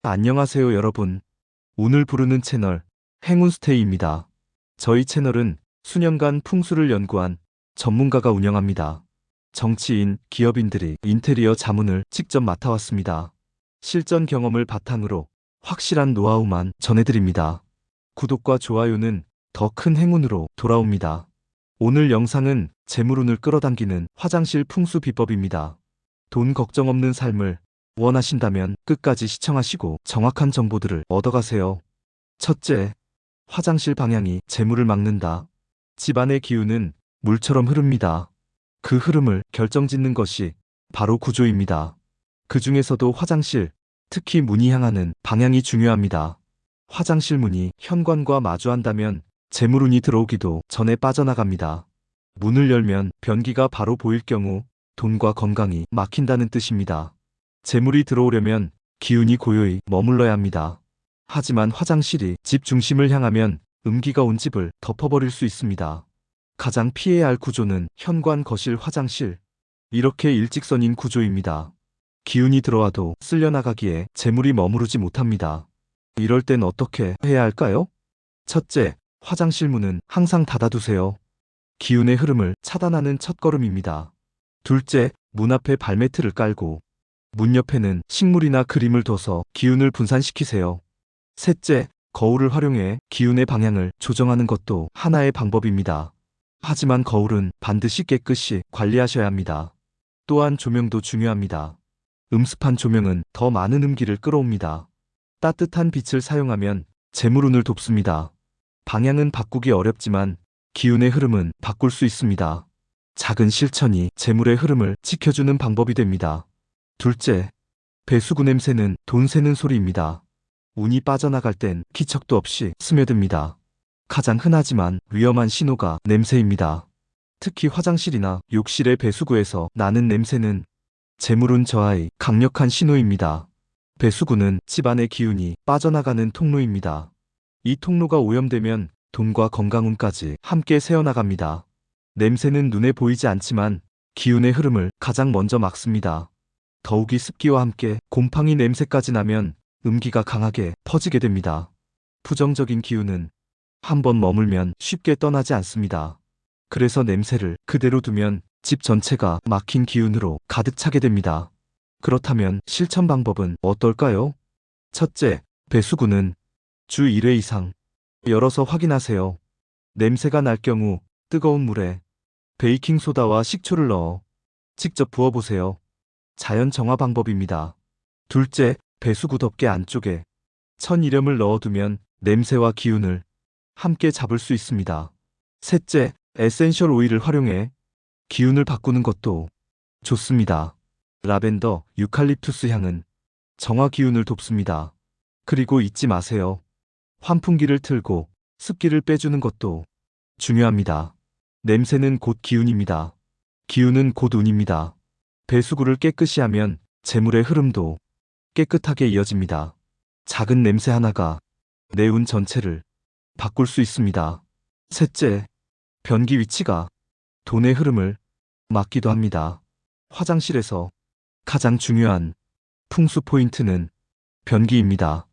안녕하세요 여러분. 오늘 부르는 채널 행운스테이입니다. 저희 채널은 수년간 풍수를 연구한 전문가가 운영합니다. 정치인, 기업인들이 인테리어 자문을 직접 맡아왔습니다. 실전 경험을 바탕으로 확실한 노하우만 전해드립니다. 구독과 좋아요는 더 큰 행운으로 돌아옵니다. 오늘 영상은 재물운을 끌어당기는 화장실 풍수 비법입니다. 돈 걱정 없는 삶을 원하신다면 끝까지 시청하시고 정확한 정보들을 얻어가세요. 첫째, 화장실 방향이 재물을 막는다. 집안의 기운은 물처럼 흐릅니다. 그 흐름을 결정짓는 것이 바로 구조입니다. 그 중에서도 화장실, 특히 문이 향하는 방향이 중요합니다. 화장실 문이 현관과 마주한다면 재물운이 들어오기도 전에 빠져나갑니다. 문을 열면 변기가 바로 보일 경우 돈과 건강이 막힌다는 뜻입니다. 재물이 들어오려면 기운이 고요히 머물러야 합니다. 하지만 화장실이 집 중심을 향하면 음기가 온 집을 덮어버릴 수 있습니다. 가장 피해야 할 구조는 현관, 거실, 화장실. 이렇게 일직선인 구조입니다. 기운이 들어와도 쓸려나가기에 재물이 머무르지 못합니다. 이럴 땐 어떻게 해야 할까요? 첫째, 화장실 문은 항상 닫아두세요. 기운의 흐름을 차단하는 첫걸음입니다. 둘째, 문 앞에 발매트를 깔고 문 옆에는 식물이나 그림을 둬서 기운을 분산시키세요. 셋째, 거울을 활용해 기운의 방향을 조정하는 것도 하나의 방법입니다. 하지만 거울은 반드시 깨끗이 관리하셔야 합니다. 또한 조명도 중요합니다. 음습한 조명은 더 많은 음기를 끌어옵니다. 따뜻한 빛을 사용하면 재물운을 돕습니다. 방향은 바꾸기 어렵지만 기운의 흐름은 바꿀 수 있습니다. 작은 실천이 재물의 흐름을 지켜주는 방법이 됩니다. 둘째, 배수구 냄새는 돈 새는 소리입니다. 운이 빠져나갈 땐 기척도 없이 스며듭니다. 가장 흔하지만 위험한 신호가 냄새입니다. 특히 화장실이나 욕실의 배수구에서 나는 냄새는 재물운 저하의 강력한 신호입니다. 배수구는 집안의 기운이 빠져나가는 통로입니다. 이 통로가 오염되면 돈과 건강운까지 함께 새어나갑니다. 냄새는 눈에 보이지 않지만 기운의 흐름을 가장 먼저 막습니다. 더욱이 습기와 함께 곰팡이 냄새까지 나면 음기가 강하게 퍼지게 됩니다. 부정적인 기운은 한번 머물면 쉽게 떠나지 않습니다. 그래서 냄새를 그대로 두면 집 전체가 막힌 기운으로 가득 차게 됩니다. 그렇다면 실천 방법은 어떨까요? 첫째, 배수구는 주 1회 이상 열어서 확인하세요. 냄새가 날 경우 뜨거운 물에 베이킹소다와 식초를 넣어 직접 부어보세요. 자연 정화 방법입니다. 둘째, 배수구 덮개 안쪽에 천일염을 넣어두면 냄새와 기운을 함께 잡을 수 있습니다. 셋째, 에센셜 오일을 활용해 기운을 바꾸는 것도 좋습니다. 라벤더, 유칼립투스 향은 정화 기운을 돕습니다. 그리고 잊지 마세요. 환풍기를 틀고 습기를 빼주는 것도 중요합니다. 냄새는 곧 기운입니다. 기운은 곧 운입니다. 배수구를 깨끗이 하면 재물의 흐름도 깨끗하게 이어집니다. 작은 냄새 하나가 내 운 전체를 바꿀 수 있습니다. 셋째, 변기 위치가 돈의 흐름을 막기도 합니다. 화장실에서 가장 중요한 풍수 포인트는 변기입니다.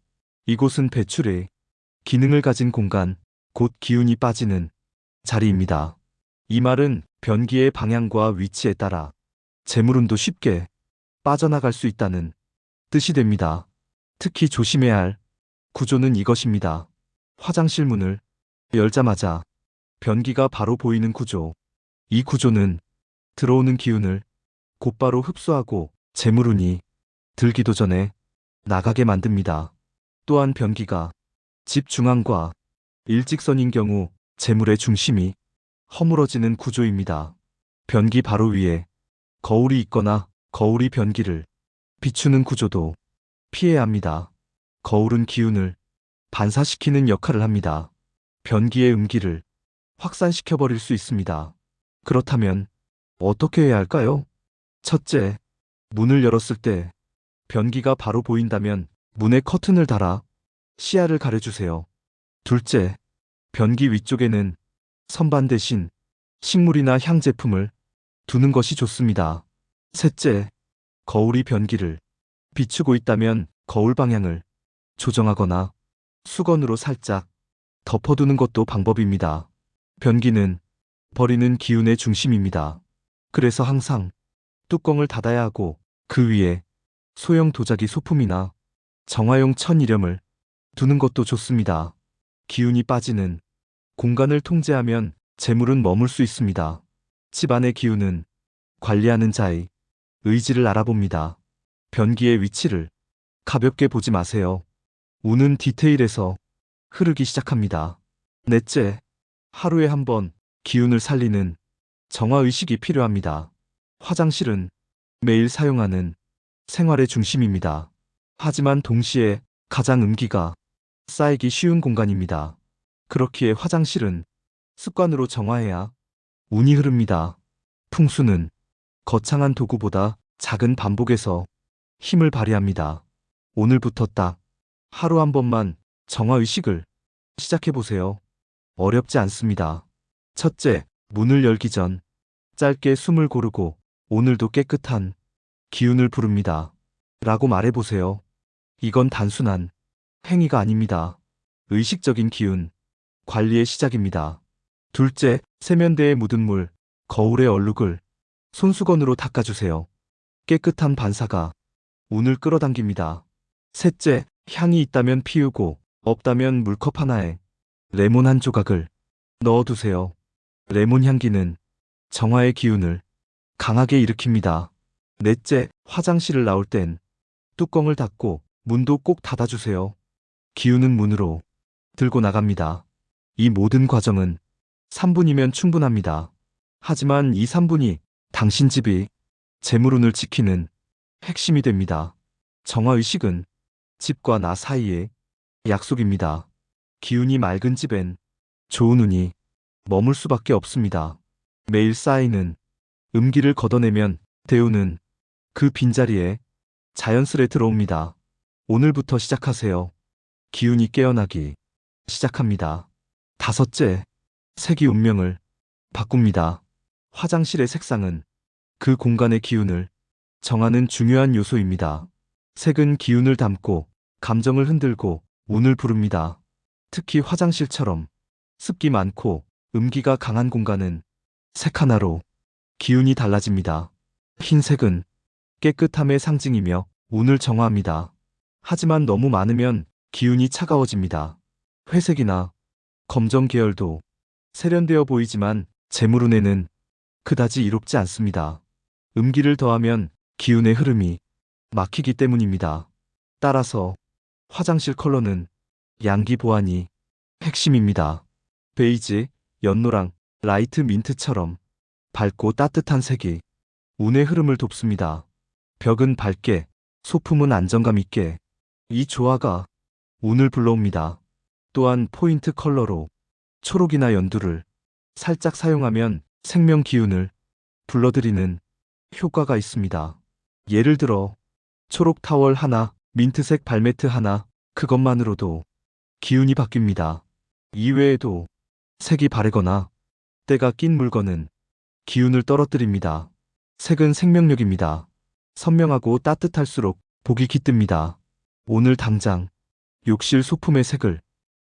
이곳은 배출의 기능을 가진 공간, 곧 기운이 빠지는 자리입니다. 이 말은 변기의 방향과 위치에 따라 재물운도 쉽게 빠져나갈 수 있다는 뜻이 됩니다. 특히 조심해야 할 구조는 이것입니다. 화장실 문을 열자마자 변기가 바로 보이는 구조. 이 구조는 들어오는 기운을 곧바로 흡수하고 재물운이 들기도 전에 나가게 만듭니다. 또한 변기가 집 중앙과 일직선인 경우 재물의 중심이 허물어지는 구조입니다. 변기 바로 위에 거울이 있거나 거울이 변기를 비추는 구조도 피해야 합니다. 거울은 기운을 반사시키는 역할을 합니다. 변기의 음기를 확산시켜버릴 수 있습니다. 그렇다면 어떻게 해야 할까요? 첫째, 문을 열었을 때 변기가 바로 보인다면 문에 커튼을 달아 시야를 가려주세요. 둘째, 변기 위쪽에는 선반 대신 식물이나 향 제품을 두는 것이 좋습니다. 셋째, 거울이 변기를 비추고 있다면 거울 방향을 조정하거나 수건으로 살짝 덮어두는 것도 방법입니다. 변기는 버리는 기운의 중심입니다. 그래서 항상 뚜껑을 닫아야 하고 그 위에 소형 도자기 소품이나 정화용 천일염을 두는 것도 좋습니다. 기운이 빠지는 공간을 통제하면 재물은 머물 수 있습니다. 집안의 기운은 관리하는 자의 의지를 알아봅니다. 변기의 위치를 가볍게 보지 마세요. 운은 디테일에서 흐르기 시작합니다. 넷째, 하루에 한 번 기운을 살리는 정화의식이 필요합니다. 화장실은 매일 사용하는 생활의 중심입니다. 하지만 동시에 가장 음기가 쌓이기 쉬운 공간입니다. 그렇기에 화장실은 습관으로 정화해야 운이 흐릅니다. 풍수는 거창한 도구보다 작은 반복에서 힘을 발휘합니다. 오늘부터 딱 하루 한 번만 정화의식을 시작해보세요. 어렵지 않습니다. 첫째, 문을 열기 전 짧게 숨을 고르고 오늘도 깨끗한 기운을 부릅니다. 라고 말해보세요. 이건 단순한 행위가 아닙니다. 의식적인 기운 관리의 시작입니다. 둘째, 세면대에 묻은 물, 거울의 얼룩을 손수건으로 닦아주세요. 깨끗한 반사가 운을 끌어당깁니다. 셋째, 향이 있다면 피우고 없다면 물컵 하나에 레몬 한 조각을 넣어두세요. 레몬 향기는 정화의 기운을 강하게 일으킵니다. 넷째, 화장실을 나올 땐 뚜껑을 닫고 문도 꼭 닫아주세요. 기운은 문으로 들고 나갑니다. 이 모든 과정은 3분이면 충분합니다. 하지만 이 3분이 당신 집이 재물운을 지키는 핵심이 됩니다. 정화의식은 집과 나 사이의 약속입니다. 기운이 맑은 집엔 좋은 운이 머물 수밖에 없습니다. 매일 쌓이는 음기를 걷어내면 대운은 그 빈자리에 자연스레 들어옵니다. 오늘부터 시작하세요. 기운이 깨어나기 시작합니다. 다섯째, 색이 운명을 바꿉니다. 화장실의 색상은 그 공간의 기운을 정하는 중요한 요소입니다. 색은 기운을 담고 감정을 흔들고 운을 부릅니다. 특히 화장실처럼 습기 많고 음기가 강한 공간은 색 하나로 기운이 달라집니다. 흰색은 깨끗함의 상징이며 운을 정화합니다. 하지만 너무 많으면 기운이 차가워집니다. 회색이나 검정 계열도 세련되어 보이지만 재물운에는 그다지 이롭지 않습니다. 음기를 더하면 기운의 흐름이 막히기 때문입니다. 따라서 화장실 컬러는 양기 보완이 핵심입니다. 베이지, 연노랑, 라이트 민트처럼 밝고 따뜻한 색이 운의 흐름을 돕습니다. 벽은 밝게, 소품은 안정감 있게. 이 조화가 운을 불러옵니다. 또한 포인트 컬러로 초록이나 연두를 살짝 사용하면 생명 기운을 불러들이는 효과가 있습니다. 예를 들어 초록 타월 하나, 민트색 발매트 하나, 그것만으로도 기운이 바뀝니다. 이외에도 색이 바래거나 때가 낀 물건은 기운을 떨어뜨립니다. 색은 생명력입니다. 선명하고 따뜻할수록 복이 깃듭니다. 오늘 당장 욕실 소품의 색을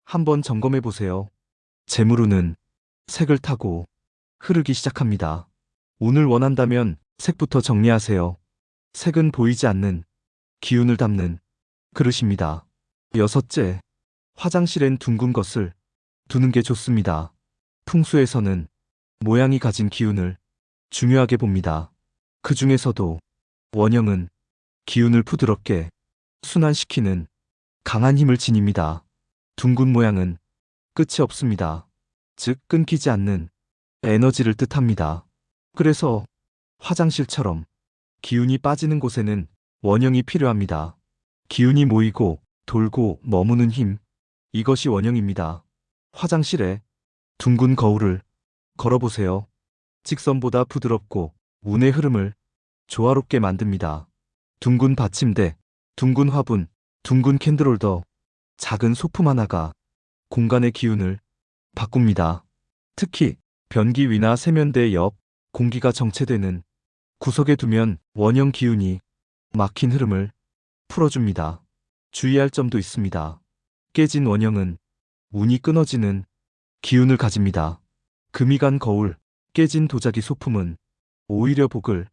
한번 점검해 보세요. 재물운은 색을 타고 흐르기 시작합니다. 운을 원한다면 색부터 정리하세요. 색은 보이지 않는 기운을 담는 그릇입니다. 여섯째, 화장실엔 둥근 것을 두는 게 좋습니다. 풍수에서는 모양이 가진 기운을 중요하게 봅니다. 그 중에서도 원형은 기운을 부드럽게 순환시키는 강한 힘을 지닙니다. 둥근 모양은 끝이 없습니다. 즉 끊기지 않는 에너지를 뜻합니다. 그래서 화장실처럼 기운이 빠지는 곳에는 원형이 필요합니다. 기운이 모이고 돌고 머무는 힘, 이것이 원형입니다. 화장실에 둥근 거울을 걸어보세요. 직선보다 부드럽고 운의 흐름을 조화롭게 만듭니다. 둥근 받침대, 둥근 화분, 둥근 캔들홀더, 작은 소품 하나가 공간의 기운을 바꿉니다. 특히 변기 위나 세면대 옆 공기가 정체되는 구석에 두면 원형 기운이 막힌 흐름을 풀어줍니다. 주의할 점도 있습니다. 깨진 원형은 운이 끊어지는 기운을 가집니다. 금이 간 거울, 깨진 도자기 소품은 오히려 복을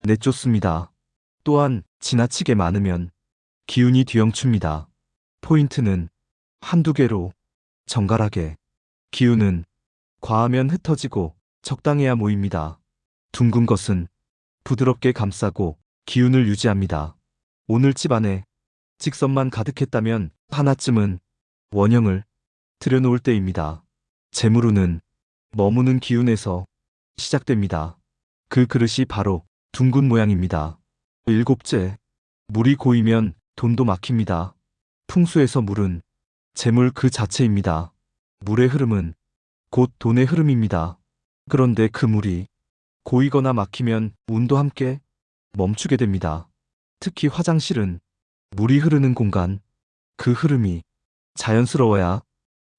내쫓습니다. 또한 지나치게 많으면 기운이 뒤엉춥니다. 포인트는 한두 개로 정갈하게, 기운은 과하면 흩어지고 적당해야 모입니다. 둥근 것은 부드럽게 감싸고 기운을 유지합니다. 오늘 집 안에 직선만 가득했다면 하나쯤은 원형을 들여놓을 때입니다. 재물운은 머무는 기운에서 시작됩니다. 그 그릇이 바로 둥근 모양입니다. 일곱째, 물이 고이면 돈도 막힙니다. 풍수에서 물은 재물 그 자체입니다. 물의 흐름은 곧 돈의 흐름입니다. 그런데 그 물이 고이거나 막히면 운도 함께 멈추게 됩니다. 특히 화장실은 물이 흐르는 공간, 그 흐름이 자연스러워야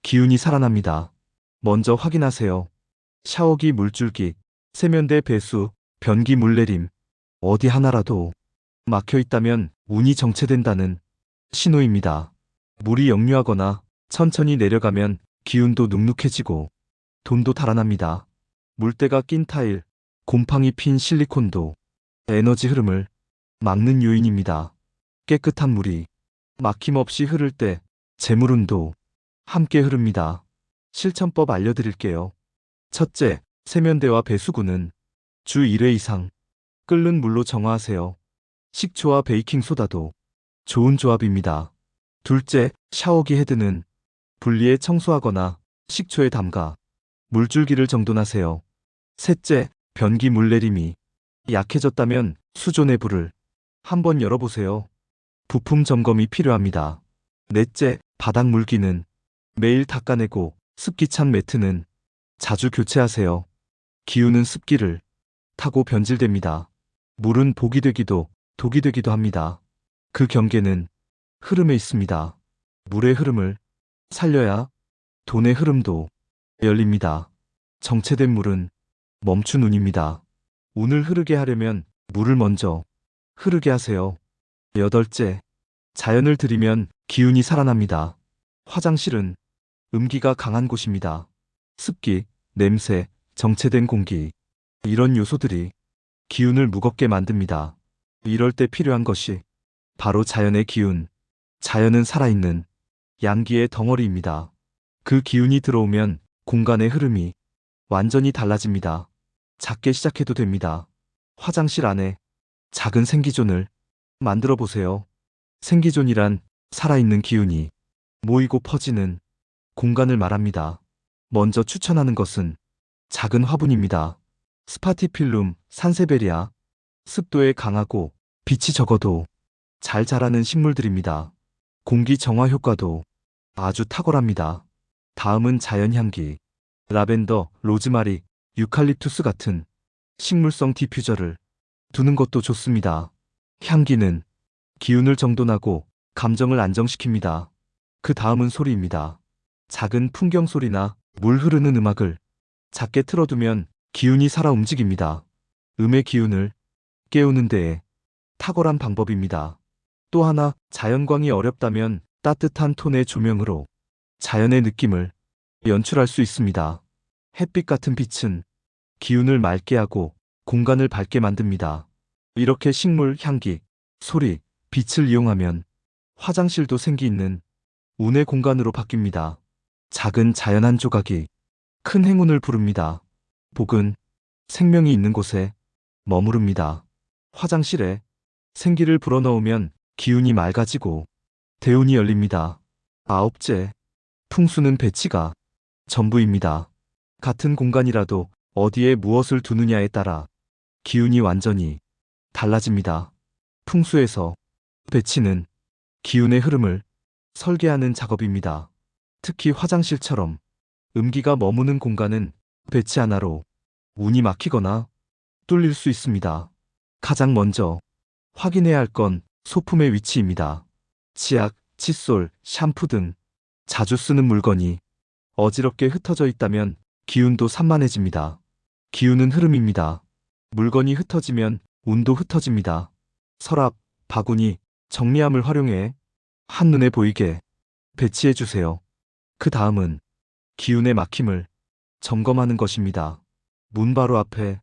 기운이 살아납니다. 먼저 확인하세요. 샤워기 물줄기, 세면대 배수, 변기 물내림, 어디 하나라도 막혀 있다면 운이 정체된다는 신호입니다. 물이 역류하거나 천천히 내려가면 기운도 눅눅해지고 돈도 달아납니다. 물때가 낀 타일, 곰팡이 핀 실리콘도 에너지 흐름을 막는 요인입니다. 깨끗한 물이 막힘없이 흐를 때 재물운도 함께 흐릅니다. 실천법 알려드릴게요. 첫째, 세면대와 배수구는 주 1회 이상 끓는 물로 정화하세요. 식초와 베이킹소다도 좋은 조합입니다. 둘째, 샤워기 헤드는 분리해 청소하거나 식초에 담가 물줄기를 정돈하세요. 셋째, 변기 물내림이 약해졌다면 수조 내부를 한번 열어보세요. 부품 점검이 필요합니다. 넷째, 바닥 물기는 매일 닦아내고 습기 찬 매트는 자주 교체하세요. 기운은 습기를 타고 변질됩니다. 물은 복이 되기도 독이 되기도 합니다. 그 경계는 흐름에 있습니다. 물의 흐름을 살려야 돈의 흐름도 열립니다. 정체된 물은 멈춘 운입니다. 운을 흐르게 하려면 물을 먼저 흐르게 하세요. 여덟째, 자연을 들이면 기운이 살아납니다. 화장실은 음기가 강한 곳입니다. 습기, 냄새, 정체된 공기, 이런 요소들이 기운을 무겁게 만듭니다. 이럴 때 필요한 것이 바로 자연의 기운, 자연은 살아있는 양기의 덩어리입니다. 그 기운이 들어오면 공간의 흐름이 완전히 달라집니다. 작게 시작해도 됩니다. 화장실 안에 작은 생기존을 만들어 보세요. 생기존이란 살아있는 기운이 모이고 퍼지는 공간을 말합니다. 먼저 추천하는 것은 작은 화분입니다. 스파티필룸, 산세베리아, 습도에 강하고 빛이 적어도 잘 자라는 식물들입니다. 공기 정화 효과도 아주 탁월합니다. 다음은 자연향기, 라벤더, 로즈마리, 유칼립투스 같은 식물성 디퓨저를 두는 것도 좋습니다. 향기는 기운을 정돈하고 감정을 안정시킵니다. 그 다음은 소리입니다. 작은 풍경 소리나 물 흐르는 음악을 작게 틀어두면 기운이 살아 움직입니다. 음의 기운을 깨우는 데에 탁월한 방법입니다. 또 하나, 자연광이 어렵다면 따뜻한 톤의 조명으로 자연의 느낌을 연출할 수 있습니다. 햇빛 같은 빛은 기운을 맑게 하고 공간을 밝게 만듭니다. 이렇게 식물, 향기, 소리, 빛을 이용하면 화장실도 생기 있는 운의 공간으로 바뀝니다. 작은 자연 한 조각이 큰 행운을 부릅니다. 복은 생명이 있는 곳에 머무릅니다. 화장실에 생기를 불어넣으면 기운이 맑아지고 대운이 열립니다. 아홉째, 풍수는 배치가 전부입니다. 같은 공간이라도 어디에 무엇을 두느냐에 따라 기운이 완전히 달라집니다. 풍수에서 배치는 기운의 흐름을 설계하는 작업입니다. 특히 화장실처럼 음기가 머무는 공간은 배치 하나로 운이 막히거나 뚫릴 수 있습니다. 가장 먼저 확인해야 할 건 소품의 위치입니다. 치약, 칫솔, 샴푸 등 자주 쓰는 물건이 어지럽게 흩어져 있다면 기운도 산만해집니다. 기운은 흐름입니다. 물건이 흩어지면 운도 흩어집니다. 서랍, 바구니, 정리함을 활용해 한눈에 보이게 배치해 주세요. 그 다음은 기운의 막힘을 점검하는 것입니다. 문 바로 앞에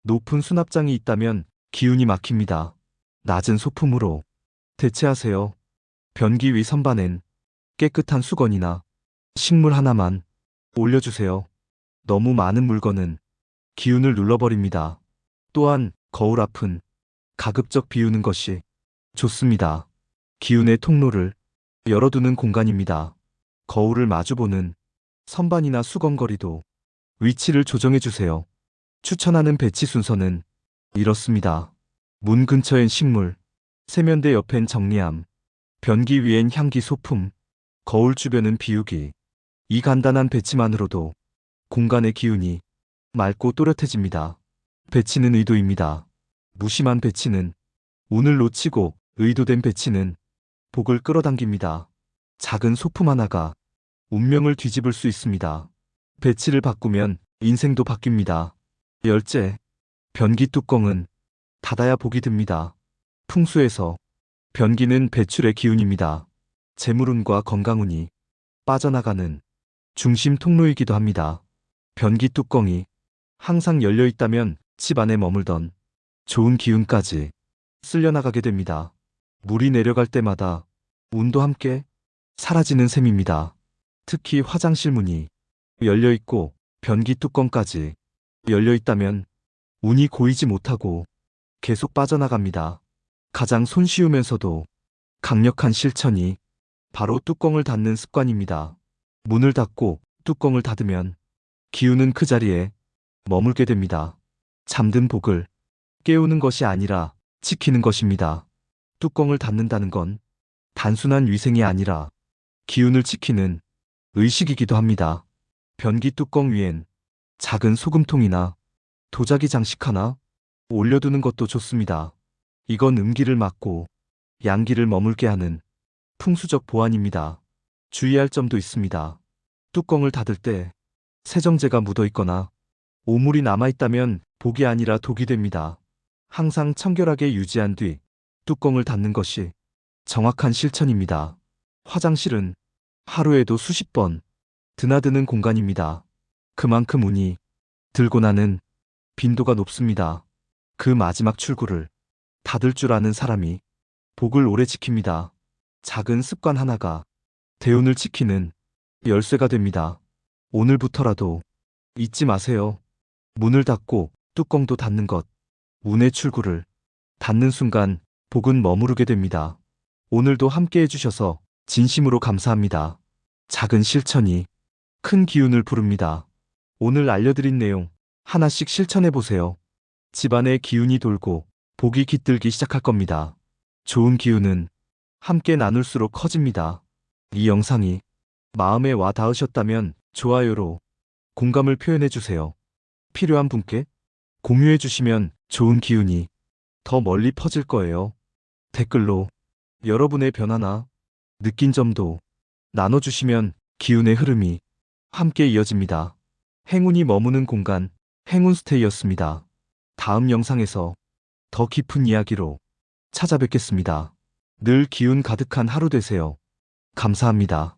높은 수납장이 있다면 기운이 막힙니다. 낮은 소품으로 대체하세요. 변기 위 선반엔 깨끗한 수건이나 식물 하나만 올려주세요. 너무 많은 물건은 기운을 눌러버립니다. 또한 거울 앞은 가급적 비우는 것이 좋습니다. 기운의 통로를 열어두는 공간입니다. 거울을 마주보는 선반이나 수건거리도 위치를 조정해 주세요. 추천하는 배치 순서는 이렇습니다. 문 근처엔 식물, 세면대 옆엔 정리함, 변기 위엔 향기 소품, 거울 주변은 비우기. 이 간단한 배치만으로도 공간의 기운이 맑고 또렷해집니다. 배치는 의도입니다. 무심한 배치는 운을 놓치고 의도된 배치는 복을 끌어당깁니다. 작은 소품 하나가 운명을 뒤집을 수 있습니다. 배치를 바꾸면 인생도 바뀝니다. 열째, 변기 뚜껑은 닫아야 복이 듭니다. 풍수에서 변기는 배출의 기운입니다. 재물운과 건강운이 빠져나가는 중심 통로이기도 합니다. 변기 뚜껑이 항상 열려 있다면 집 안에 머물던 좋은 기운까지 쓸려나가게 됩니다. 물이 내려갈 때마다 운도 함께 사라지는 셈입니다. 특히 화장실 문이 열려 있고 변기 뚜껑까지 열려 있다면 운이 고이지 못하고 계속 빠져나갑니다. 가장 손쉬우면서도 강력한 실천이 바로 뚜껑을 닫는 습관입니다. 문을 닫고 뚜껑을 닫으면 기운은 그 자리에 머물게 됩니다. 잠든 복을 깨우는 것이 아니라 지키는 것입니다. 뚜껑을 닫는다는 건 단순한 위생이 아니라 기운을 지키는 의식이기도 합니다. 변기 뚜껑 위엔 작은 소금통이나 도자기 장식 하나 올려두는 것도 좋습니다. 이건 음기를 막고 양기를 머물게 하는 풍수적 보완입니다. 주의할 점도 있습니다. 뚜껑을 닫을 때 세정제가 묻어 있거나 오물이 남아있다면 복이 아니라 독이 됩니다. 항상 청결하게 유지한 뒤 뚜껑을 닫는 것이 정확한 실천입니다. 화장실은 하루에도 수십 번 드나드는 공간입니다. 그만큼 운이 들고 나는 빈도가 높습니다. 그 마지막 출구를 닫을 줄 아는 사람이 복을 오래 지킵니다. 작은 습관 하나가 대운을 지키는 열쇠가 됩니다. 오늘부터라도 잊지 마세요. 문을 닫고 뚜껑도 닫는 것. 운의 출구를 닫는 순간 복은 머무르게 됩니다. 오늘도 함께 해주셔서 진심으로 감사합니다. 작은 실천이 큰 기운을 부릅니다. 오늘 알려드린 내용 하나씩 실천해보세요. 집안에 기운이 돌고 복이 깃들기 시작할 겁니다. 좋은 기운은 함께 나눌수록 커집니다. 이 영상이 마음에 와 닿으셨다면 좋아요로 공감을 표현해주세요. 필요한 분께 공유해주시면 좋은 기운이 더 멀리 퍼질 거예요. 댓글로 여러분의 변화나 느낀 점도 나눠주시면 기운의 흐름이 함께 이어집니다. 행운이 머무는 공간, 행운스테이였습니다. 다음 영상에서 더 깊은 이야기로 찾아뵙겠습니다. 늘 기운 가득한 하루 되세요. 감사합니다.